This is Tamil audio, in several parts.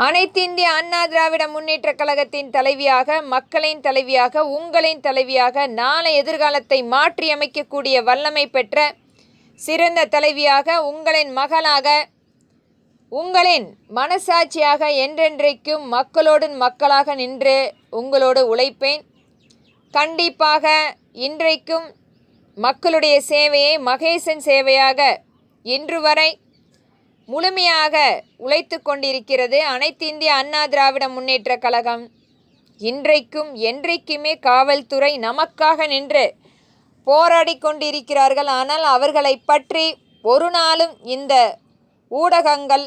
அனைத்திந்திய அண்ணா திராவிட முன்னேற்றக் கழகத்தின் தலைவியாக, மக்களின் தலைவியாக, உங்களின் தலைவியாக, நாளை எதிர்காலத்தை மாற்றியமைக்கக்கூடிய வல்லமை பெற்ற சிறந்த தலைவியாக, உங்களின் மகளாக, உங்களின் மனசாட்சியாக என்றென்றைக்கும் மக்களோடு மக்களாக நின்று உங்களோடு உழைப்பேன். கண்டிப்பாக இன்றைக்கும் மக்களுடைய சேவையை மகேசன் சேவையாக இன்று வரை முழுமையாக உழைத்து கொண்டிருக்கிறது அனைத்திந்திய அண்ணா திராவிட முன்னேற்றக் கழகம். இன்றைக்கும் என்றைக்குமே காவல்துறை நமக்காக நின்று போராடி கொண்டிருக்கிறார்கள். ஆனால் அவர்களை பற்றி ஒரு நாளும் இந்த ஊடகங்கள்,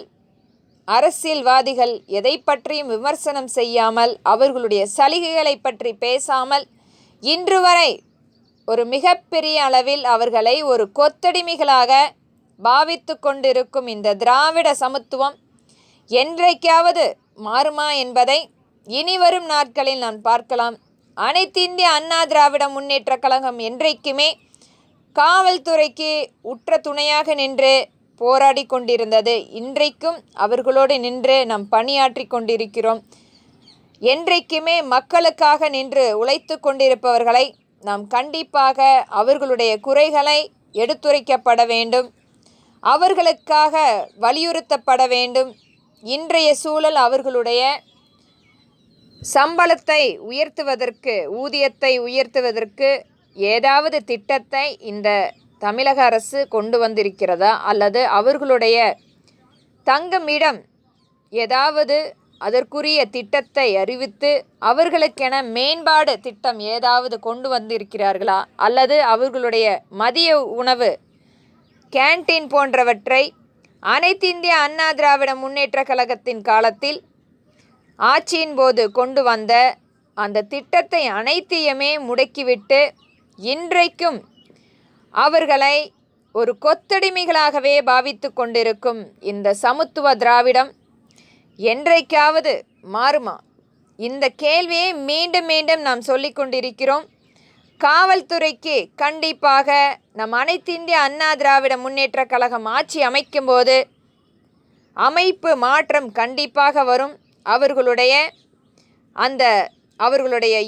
அரசியல்வாதிகள் எதை பற்றியும் விமர்சனம் செய்யாமல், அவர்களுடைய சலுகைகளை பற்றி பேசாமல், இன்று வரை ஒரு மிகப்பெரிய அளவில் அவர்களை ஒரு கொத்தடிமைகளாக பாவித்து கொண்டிருக்கும் இந்த திராவிட சமத்துவம் என்றைக்காவது மாறுமா என்பதை இனிவரும் நாட்களில் நாம் பார்க்கலாம். அனைத்திந்திய அண்ணா திராவிட முன்னேற்றக் கழகம் என்றைக்குமே காவல்துறைக்கு உற்ற துணையாக நின்று போராடி கொண்டிருந்தது. இன்றைக்கும் அவர்களோடு நின்று நாம் பணியாற்றி கொண்டிருக்கிறோம். என்றைக்குமே மக்களுக்காக நின்று உழைத்து கொண்டிருப்பவர்களை நாம் கண்டிப்பாக அவர்களுடைய குறைகளை எடுத்துரைக்கப்பட வேண்டும், அவர்களுக்காக வலியுறுத்தப்பட வேண்டும். இன்றைய சூழல் அவர்களுடைய சம்பளத்தை உயர்த்துவதற்கு, ஊதியத்தை உயர்த்துவதற்கு ஏதாவது திட்டத்தை இந்த தமிழக அரசு கொண்டு வந்திருக்கிறதா, அல்லது அவர்களுடைய தங்குமிடம் ஏதாவது அதற்குரிய திட்டத்தை அறிவித்து அவர்களுக்கென மேம்பாடு திட்டம் ஏதாவது கொண்டு வந்திருக்கிறார்களா, அல்லது அவர்களுடைய மதிய உணவு கேன்டீன் போன்றவற்றை அனைத்திந்திய அண்ணா திராவிட முன்னேற்றக் கழகத்தின் காலத்தில் ஆட்சியின் போது கொண்டு வந்த அந்த திட்டத்தை அனைத்தையுமே முடக்கிவிட்டு இன்றைக்கும் அவர்களை ஒரு கொத்தடிமைகளாகவே பாவித்து கொண்டிருக்கும் இந்த சமத்துவ திராவிடம் என்றைக்காவது மாறுமா? இந்த கேள்வியை மீண்டும் மீண்டும் நாம் சொல்லி கொண்டிருக்கிறோம். காவல்துறைக்கு கண்டிப்பாக நம் அனைத்திந்திய அண்ணா திராவிட முன்னேற்றக் கழகம் ஆட்சி அமைக்கும்போது அமைப்பு மாற்றம் கண்டிப்பாக வரும். அவர்களுடைய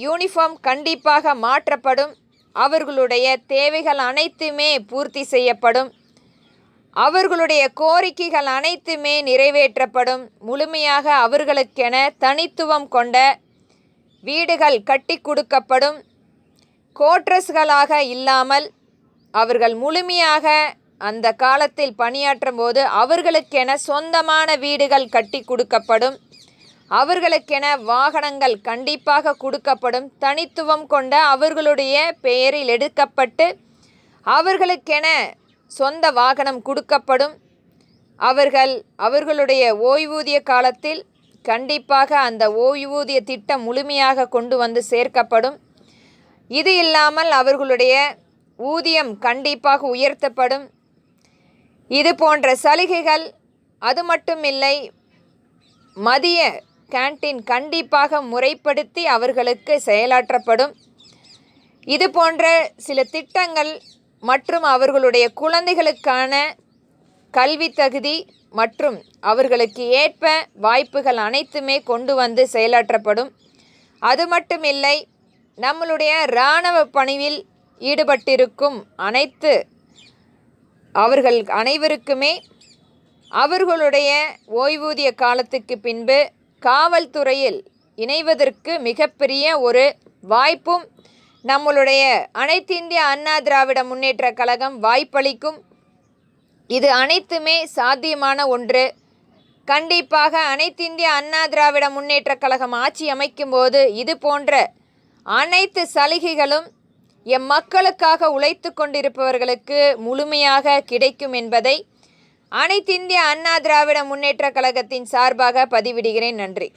யூனிஃபார்ம் கண்டிப்பாக மாற்றப்படும். அவர்களுடைய தேவைகள் அனைத்துமே பூர்த்தி செய்யப்படும். அவர்களுடைய கோரிக்கைகள் அனைத்துமே நிறைவேற்றப்படும். முழுமையாக அவர்களுக்கென தனித்துவம் கொண்ட வீடுகள் கட்டி கொடுக்கப்படும். கோட்ரஸ்களாக இல்லாமல் அவர்கள் முழுமையாக அந்த காலத்தில் பணியாற்றும் போது அவர்களுக்கென சொந்தமான வீடுகள் கட்டி கொடுக்கப்படும். அவர்களுக்கென வாகனங்கள் கண்டிப்பாக கொடுக்கப்படும். தனித்துவம் கொண்ட அவர்களுடைய பெயரில் எடுக்கப்பட்டு அவர்களுக்கென சொந்த வாகனம் கொடுக்கப்படும். அவர்களுடைய ஓய்வூதிய காலத்தில் கண்டிப்பாக அந்த ஓய்வூதிய திட்டம் முழுமையாக கொண்டு வந்து சேர்க்கப்படும். இது இல்லாமல் அவர்களுடைய ஊதியம் கண்டிப்பாக உயர்த்தப்படும். இது போன்ற சலுகைகள், அது மட்டுமில்லை, மதிய கேன்டீன் கண்டிப்பாக முறைப்படுத்தி அவர்களுக்கு செயலாற்றப்படும். இது போன்ற சில திட்டங்கள் மற்றும் அவர்களுடைய குழந்தைகளுக்கான கல்வி தகுதி மற்றும் அவர்களுக்கு ஏற்ப வாய்ப்புகள் அனைத்துமே கொண்டு வந்து செயலாற்றப்படும். அது மட்டுமில்லை, நம்மளுடைய இராணுவ பணியில் ஈடுபட்டிருக்கும் அவர்கள் அனைவருக்குமே அவர்களுடைய ஓய்வூதிய காலத்துக்கு பின்பு காவல்துறையில் இணைவதற்கு மிகப்பெரிய ஒரு வாய்ப்பும் நம்மளுடைய அனைத்திந்திய அண்ணா திராவிட முன்னேற்றக் கழகம் வாய்ப்பளிக்கும். இது அனைத்துமே சாத்தியமான ஒன்று. கண்டிப்பாக அனைத்திந்திய அண்ணா திராவிட முன்னேற்றக் கழகம் ஆட்சி அமைக்கும்போது இது போன்ற அனைத்து சலுகைகளும் எம் மக்களுக்காக உழைத்து கொண்டிருப்பவர்களுக்கு முழுமையாக கிடைக்கும் என்பதை அனைத்திந்திய அண்ணா திராவிட முன்னேற்றக் கழகத்தின் சார்பாக பதிவிடுகிறேன். நன்றி.